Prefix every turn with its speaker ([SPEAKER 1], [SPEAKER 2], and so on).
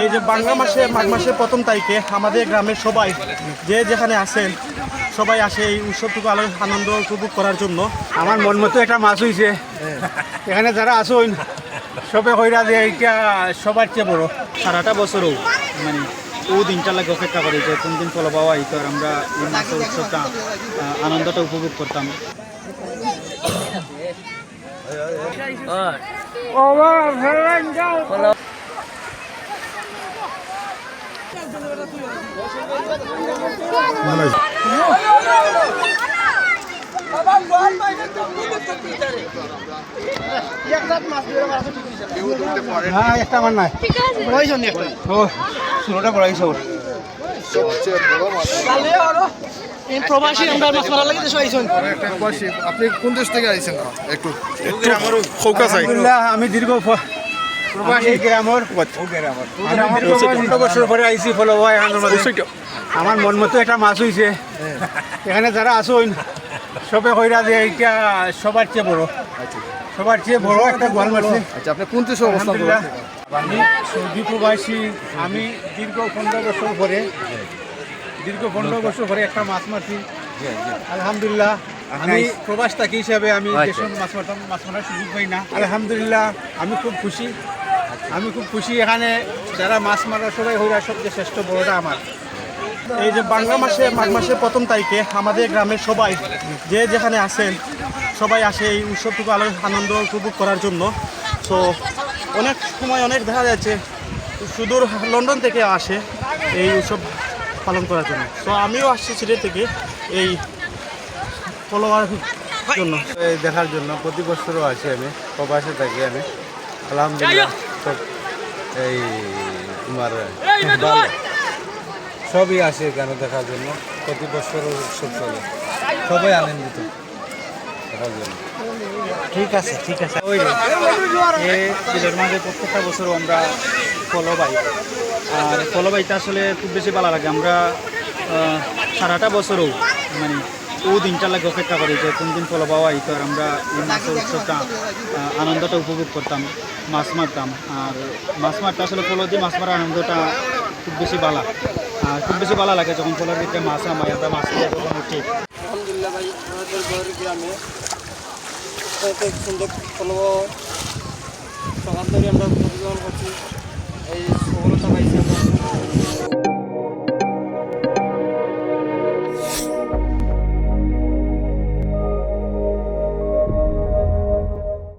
[SPEAKER 1] এই যে বাংলা মাসে মাঘ মাসের প্রথম তারিখে আমাদের গ্রামের সবাই যে যেখানে আছেন সবাই আসে এই উৎসবটুকু আনন্দ উপভোগ করার জন্য।
[SPEAKER 2] আমার মন মতো একটা মাছ হয়েছে এখানে যারা আসুন সবে কইরা যে এইটা সবার চেয়ে বড়।
[SPEAKER 3] সারাটা বছরও মানে ও দিনটা লাগে অপেক্ষা করি যে কোন দিন ফলো পাওয়া এই তো আর আমরা এই মাছের উৎসবটা আনন্দটা উপভোগ করতাম।
[SPEAKER 2] একটা আমার নাই ষোলোটা পড়াইছে ওর
[SPEAKER 4] আপনি কোন দেশ থেকে আইছেন একটু
[SPEAKER 2] আমি দীর্ঘ প্রবাসী গ্রামের বছর পরে আইসি ফলো আমার মন মতো একটা মাছ হয়েছে এখানে যারা আসুন সবে কইরা যে এইটা সবার চেয়ে বড় একটা গোয়াল মারছে।
[SPEAKER 4] আচ্ছা আপনি কোন দেশে অবস্থান করেন?
[SPEAKER 2] আমি সৌদি প্রবাসী। আমি দীর্ঘ 15 বছর পরে একটা মাছ মারছি আলহামদুলিল্লাহ। আমি প্রবাস থাকি হিসাবে আমি দেশের মাছ মারার সুযোগ পাই না। আলহামদুলিল্লাহ আমি খুব খুশি এখানে যারা মাছ মারার সবাই হইরা সবচেয়ে শ্রেষ্ঠ বড়টা আমার।
[SPEAKER 1] এই যে বাংলা মাসে মাঘ মাসের প্রথম তারিখে আমাদের গ্রামের সবাই যে যেখানে আছেন সবাই আসে এই উৎসবটুকু আনন্দ উপভোগ করার জন্য। তো অনেক সময় অনেক দেখা যাচ্ছে সুদূর লন্ডন থেকে আসে এই উৎসব পালন করার জন্য। তো আমিও আসছি সিলেট থেকে এই ফলোয়ার জন্য
[SPEAKER 2] দেখার জন্য। প্রতি বছরও আসি আমি প্রবাসে থাকি আমি আলহামদুলিল্লাহ। সব এই তোমার সবই আসে এখানে দেখার জন্য। প্রতি বছর উৎসব চলে, সবাই আনন্দিত দেখার জন্য।
[SPEAKER 3] ঠিক আছে ওই সিলেট মাঝে প্রত্যেকটা বছরও আমরা ফলো পাই। আর ফলো পাইতে আসলে খুব বেশি ভালো লাগে। আমরা সারাটা বছরও মানে ও দিনটা লাগে অপেক্ষা করি যে কোন দিন ফলো পাওয়া এই তো আর আমরা এই মাছের উৎসবটা আনন্দটা উপভোগ করতাম, মাছ মারতাম। আর মাছ মারতে আসলে ফলো দিয়ে মাছ মারার আনন্দটা খুব বেশি ভালো লাগে যখন ফলোর ভিতরে মাছ আমায় আমরা মাছ দিয়ে যখন উঠি।
[SPEAKER 5] আলহামদুলিল্লাহ ভাই আমাদের গৌরী গ্রামে সুন্দর ফলো সকাল ধরে আমরা পরিবহন করছি এই সফলতা পাইছি আমরা।